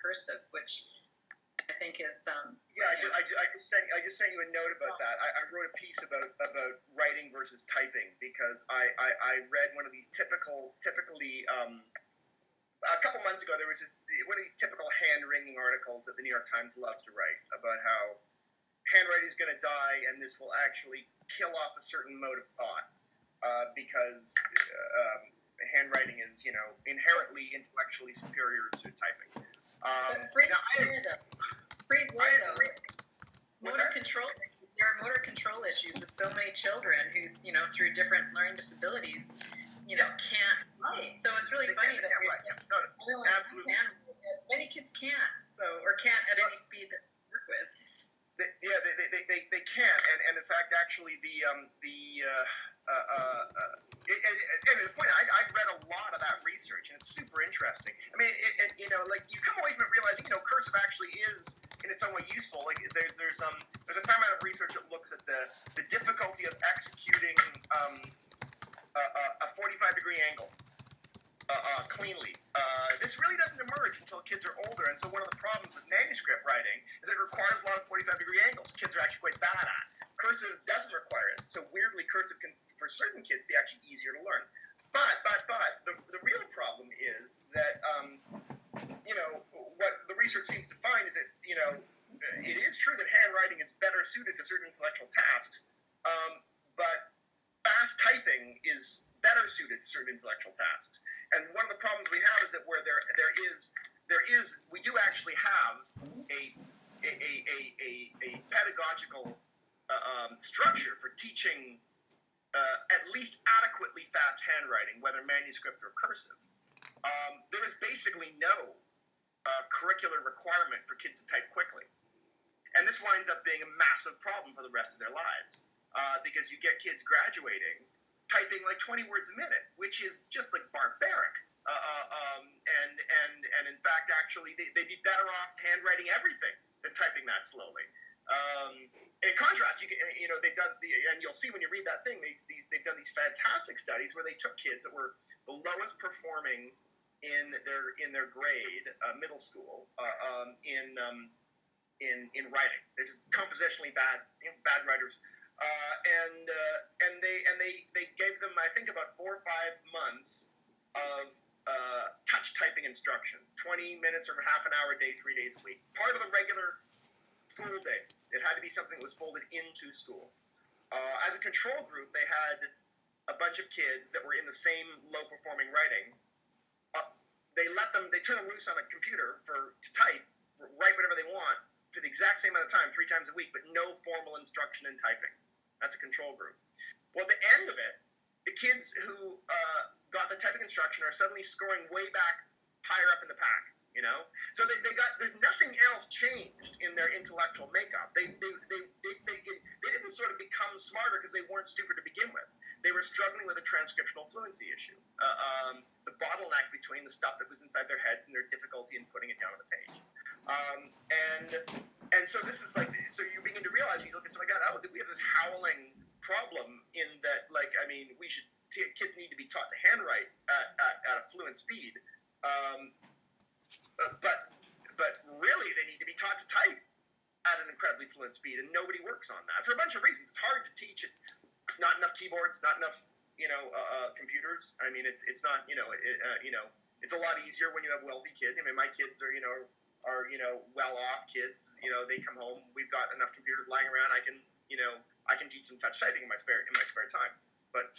cursive, which I think is I just sent you a note about that. I wrote a piece about writing versus typing because I read one of these typically a couple months ago there was one of these typical hand-wringing articles that the New York Times loves to write about how handwriting is going to die and this will actually kill off a certain mode of thought because handwriting is inherently intellectually superior to typing. Motor control. There are motor control issues with so many children who, through different learning disabilities, can't write. So it's really funny that absolutely. Many kids can't, or can't at any speed that they work with. They can't, and in fact, actually, the point, I'd read a lot of that research, and it's super interesting. I mean, you come away from it realizing, cursive actually is in its own way useful. Like there's a fair amount of research that looks at the difficulty of executing a 45-degree angle cleanly. This really doesn't emerge until kids are older, and so one of the problems with manuscript writing is it requires a lot of 45-degree angles. Kids are actually quite bad at. Cursive doesn't require it, so weirdly, cursive can, for certain kids, be actually easier to learn. But the real problem is that what the research seems to find is that it is true that handwriting is better suited to certain intellectual tasks, but fast typing is better suited to certain intellectual tasks. And one of the problems we have is that where there is we do actually have a pedagogical structure for teaching at least adequately fast handwriting, whether manuscript or cursive. There is basically no curricular requirement for kids to type quickly. And this winds up being a massive problem for the rest of their lives because you get kids graduating typing like 20 words a minute, which is just like barbaric. And in fact, actually, they'd be better off handwriting everything than typing that slowly. In contrast, they've done and you'll see when you read that thing, they've done these fantastic studies where they took kids that were the lowest performing in their grade, middle school, in writing. They're just compositionally bad writers. And they gave them, I think, about 4 or 5 months of touch typing instruction, 20 minutes or half an hour a day, 3 days a week, part of the regular school day. It had to be something that was folded into school. As a control group, they had a bunch of kids that were in the same low-performing writing. They turn them loose on a computer to type, write whatever they want for the exact same amount of time, 3 times a week, but no formal instruction in typing. That's a control group. Well, at the end of it, the kids who got the typing instruction are suddenly scoring way back higher up in the pack, So there's nothing else changed in their intellectual makeup. They didn't sort of become smarter because they weren't stupid to begin with. They were struggling with a transcriptional fluency issue, the bottleneck between the stuff that was inside their heads and their difficulty in putting it down on the page. And so this is like, so you begin to realize, you look at something like that, we have this howling problem in that, kids need to be taught to handwrite at a fluent speed. But really, they need to be taught to type at an incredibly fluent speed, and nobody works on that for a bunch of reasons. It's hard to teach it. Not enough keyboards, not enough, computers. I mean, it's not, it's a lot easier when you have wealthy kids. I mean, my kids are well-off kids. They come home. We've got enough computers lying around. I can teach them touch typing in my spare time. But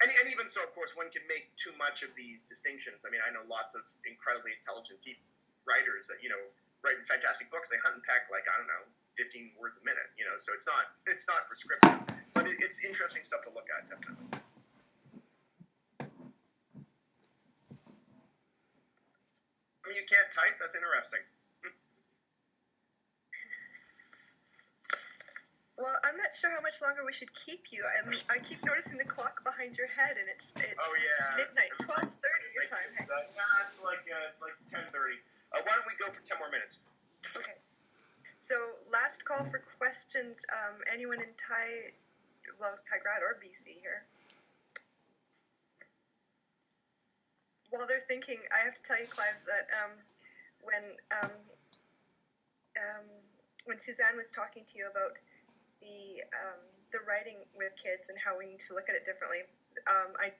and even so, of course, one can make too much of these distinctions. I mean, I know lots of incredibly intelligent writers that write fantastic books. They hunt and peck 15 words a minute. So it's not prescriptive, but it's interesting stuff to look at, definitely. I mean, you can't type. That's interesting. Well, I'm not sure how much longer we should keep you. I keep noticing the clock behind your head, and it's midnight, 12:30 your time. Hey? It's like 10:30. Why don't we go for 10 more minutes? Okay. So last call for questions. Anyone in Tigrat or BC here? While they're thinking, I have to tell you, Clive, that when Suzanne was talking to you about the writing with kids and how we need to look at it differently, I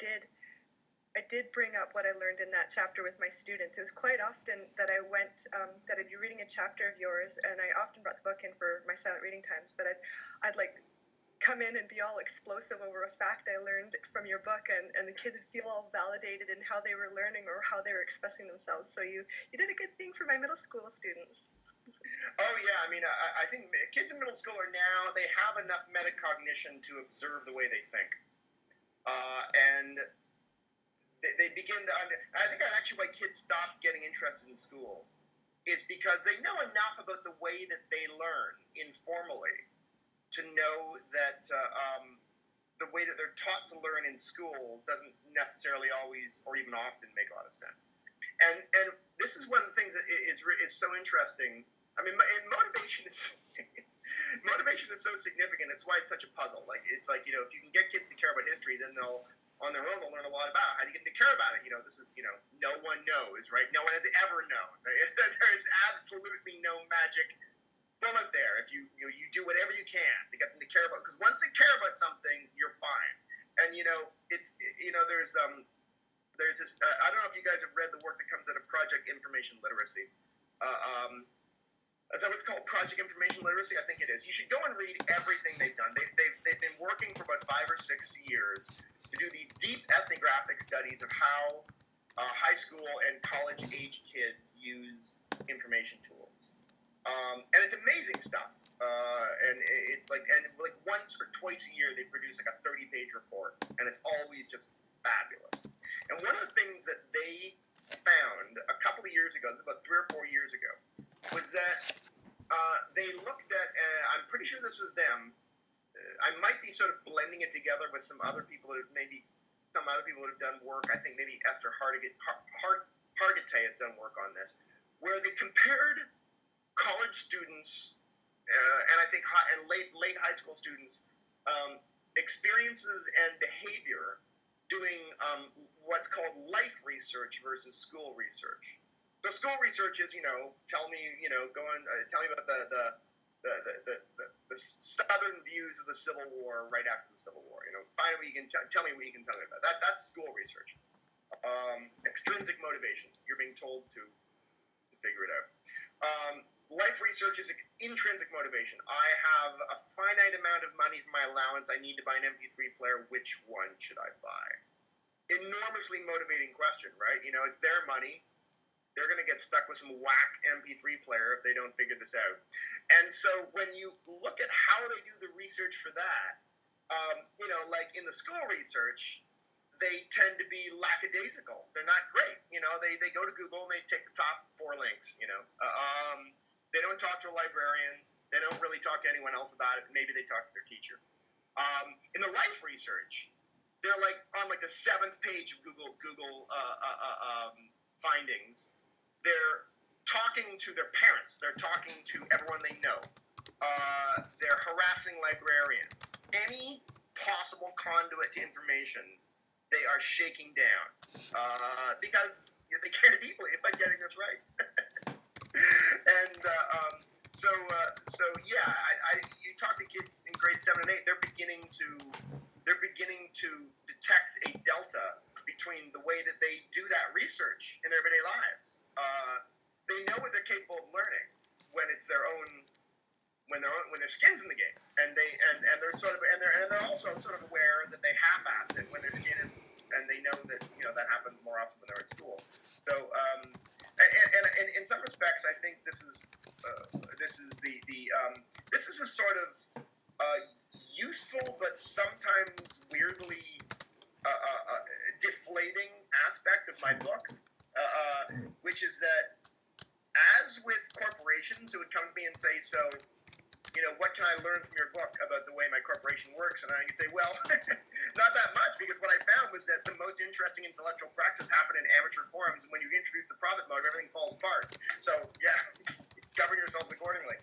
did bring up what I learned in that chapter with my students. It was quite often that I went, that I'd be reading a chapter of yours, and I often brought the book in for my silent reading times, but I'd like come in and be all explosive over a fact I learned from your book, and the kids would feel all validated in how they were learning or how they were expressing themselves. So you did a good thing for my middle school students. Oh yeah, I mean, I think kids in middle school they have enough metacognition to observe the way they think, and they begin to I think actually why kids stop getting interested in school is because they know enough about the way that they learn informally to know that the way that they're taught to learn in school doesn't necessarily always or even often make a lot of sense. And this is one of the things that is so interesting. I mean, motivation is motivation is so significant. It's why it's such a puzzle. Like it's like, if you can get kids to care about history, then on their own, they'll learn a lot about it. How do you get them to care about it? This is, no one knows, right? No one has ever known. There is absolutely no magic bullet there. If you do whatever you can to get them to care about, because once they care about something, you're fine. And it's there's this. I don't know if you guys have read the work that comes out of Project Information Literacy. Is that what it's called? Project Information Literacy? I think it is. You should go and read everything they've done. They've been working for about 5 or 6 years to do these deep ethnographic studies of how high school and college-age kids use information tools. And it's amazing stuff. And it's like once or twice a year they produce like a 30-page report, and it's always just fabulous. And one of the things that they found a couple of years ago, this is about 3 or 4 years ago, was that they looked at, I'm pretty sure this was them, I might be sort of blending it together with some other people that have done work. I think maybe Esther Hargitay has done work on this, where they compared college students and I think late high school students experiences and behavior doing what's called life research versus school research. So school research is, tell me about the Southern views of the Civil War right after the Civil War. Find what you can tell me what you can tell me about that. That's school research. Extrinsic motivation. You're being told to figure it out. Life research is intrinsic motivation. I have a finite amount of money for my allowance. I need to buy an MP3 player. Which one should I buy? Enormously motivating question, right? It's their money. They're going to get stuck with some whack MP3 player if they don't figure this out. And so when you look at how they do the research for that, like in the school research, they tend to be lackadaisical. They're not great. They go to Google and they take the top 4 links, They don't talk to a librarian. They don't really talk to anyone else about it. Maybe they talk to their teacher. In the life research, they're like on like the 7th page of Google findings. They're talking to their parents. They're talking to everyone they know. They're harassing librarians. Any possible conduit to information, they are shaking down because they care deeply about getting this right. And you talk to kids in grades 7 and 8. They're beginning to detect a delta between the way that they do that research in their everyday lives. They know what they're capable of learning when it's their own, when their skin's in the game, and they're also sort of aware that they half-ass it when their skin is, and they know that that happens more often when they're at school. So and in some respects, I think this is a sort of useful but sometimes weirdly deflating aspect of my book, which is that as with corporations who would come to me and say, so, what can I learn from your book about the way my corporation works? And I could say, well, not that much, because what I found was that the most interesting intellectual practice happen in amateur forums, and when you introduce the profit motive, everything falls apart. So, yeah, govern yourselves accordingly.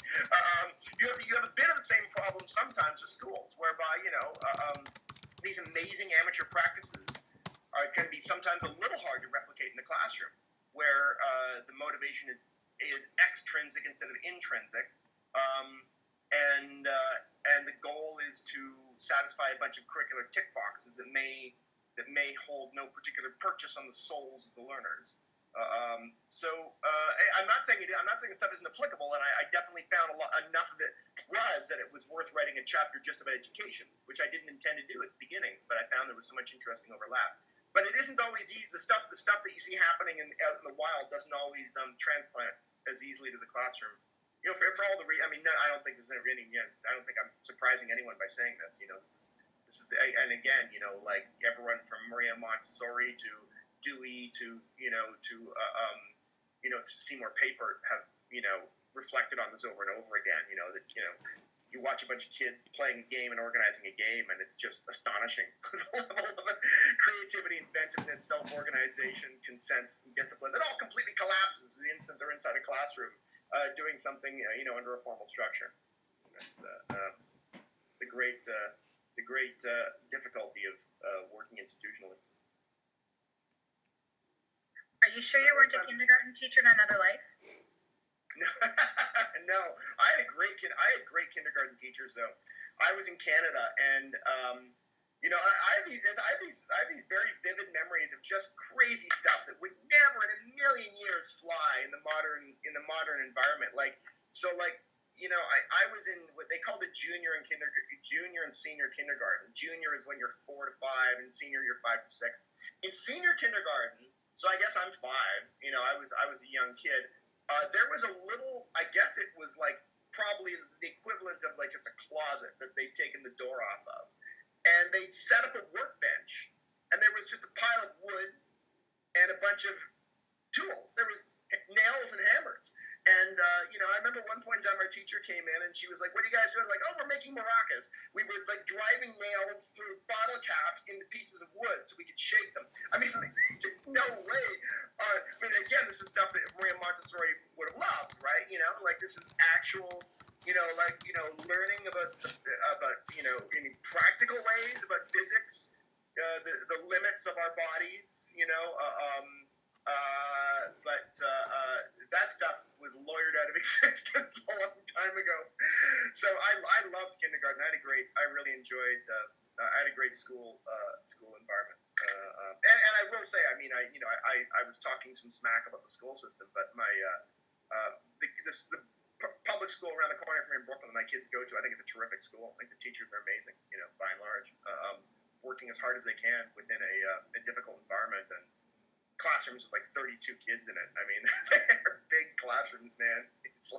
You have a bit of the same problem sometimes with schools, whereby, these amazing amateur practices can be sometimes a little hard to replicate in the classroom, where the motivation is extrinsic instead of intrinsic. And the goal is to satisfy a bunch of curricular tick boxes that may hold no particular purchase on the souls of the learners. I'm not saying the stuff isn't applicable, and I definitely found enough of it that it was worth writing a chapter just about education, which I didn't intend to do at the beginning, but I found there was so much interesting overlap. But it isn't always easy. The stuff that you see happening out in the wild doesn't always transplant as easily to the classroom. For all the I don't think there's any. I don't think I'm surprising anyone by saying this. This is, and again, like everyone from Maria Montessori to Dewey to Seymour Papert have reflected on this over and over again. You watch a bunch of kids playing a game and organizing a game, and it's just astonishing. The level of creativity, inventiveness, self-organization, consensus, and discipline that all completely collapses the instant they're inside a classroom doing something under a formal structure. That's the great difficulty of working institutionally. Are you sure you weren't a kindergarten teacher in another life? No, I had great kindergarten teachers though. I was in Canada, and I have these very vivid memories of just crazy stuff that would never in a million years fly in the modern environment. I was in what they call the junior and senior kindergarten. Junior is when you're 4 to 5, and senior you're 5 to 6. In senior kindergarten, so I guess I'm 5. I was a young kid. There was a little, I guess it was like probably the equivalent of like just a closet that they'd taken the door off of. And they'd set up a workbench, and there was just a pile of wood and a bunch of tools. There was nails and hammers. And, I remember one point in time our teacher came in, and she was like, "What are you guys doing?" Like, "Oh, we're making maracas." We were like driving nails through bottle caps into pieces of wood so we could shape them. No way. Again, this is stuff that Maria Montessori would have loved, right? This is actual, learning about in practical ways about physics, the limits of our bodies, but that stuff was lawyered out of existence a long time ago. So I loved kindergarten. I really enjoyed. I had a great school environment. And I will say, I was talking some smack about the school system, but the public school around the corner from me in Brooklyn that my kids go to, I think it's a terrific school. I think the teachers are amazing, by and large, working as hard as they can within a difficult environment, and classrooms with like 32 kids in it. They're big classrooms, man. It's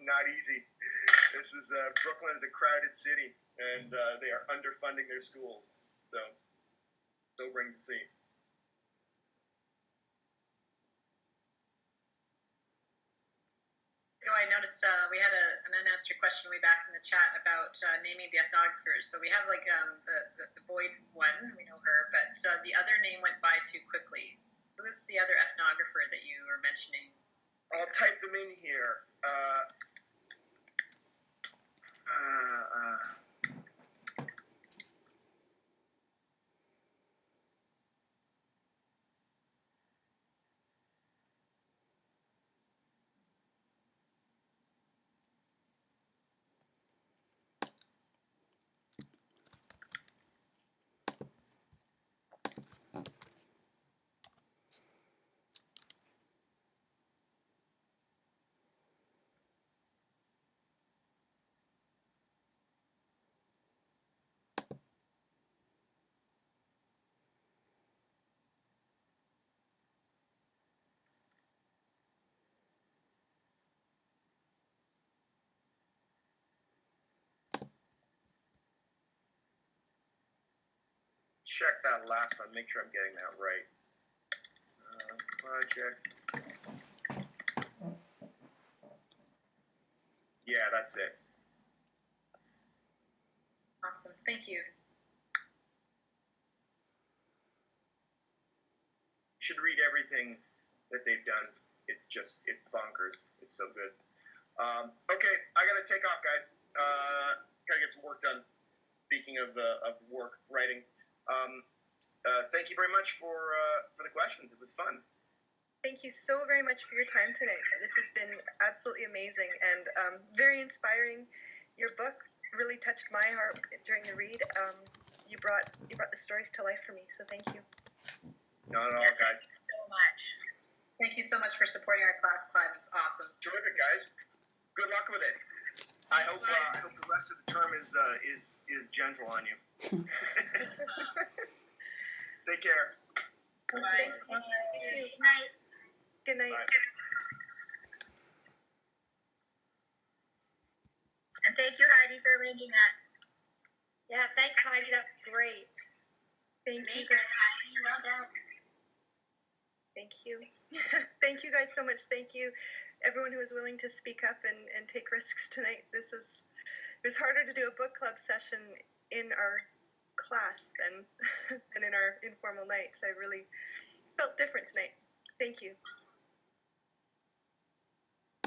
not easy. This is Brooklyn is a crowded city, and they are underfunding their schools. So sobering to see. I noticed we had an unanswered question way back in the chat about naming the ethnographers. So we have the Boyd one, we know her, but the other name went by too quickly. Who is the other ethnographer that you were mentioning? I'll type them in here. Check that last one. Make sure I'm getting that right. Project. Yeah, that's it. Awesome. Thank you. You should read everything that they've done. It's bonkers. It's so good. Okay, I gotta take off, guys. Gotta get some work done. Speaking of work, writing. Thank you very much for the questions. It was fun. thank you so very much for your time tonight. This has been absolutely amazing and very inspiring. Your book really touched my heart during the read. You brought the stories to life for me, so thank you. Not at all, guys. Thank you so much. Thank you so much for supporting our class, Clive. It's awesome. Terrific, guys. Good luck with it. I hope the rest of the term is gentle on you. Take care. Bye. Thank you. Good night. Good night. Bye. And thank you, Heidi, for arranging that. Yeah, thanks, Heidi. That's great. Thank you. Good, Heidi. Well done. Thank you. Thank you guys so much. Thank you, everyone who was willing to speak up and take risks tonight. It was harder to do a book club session in our class than in our informal nights. I really felt different tonight. Thank you.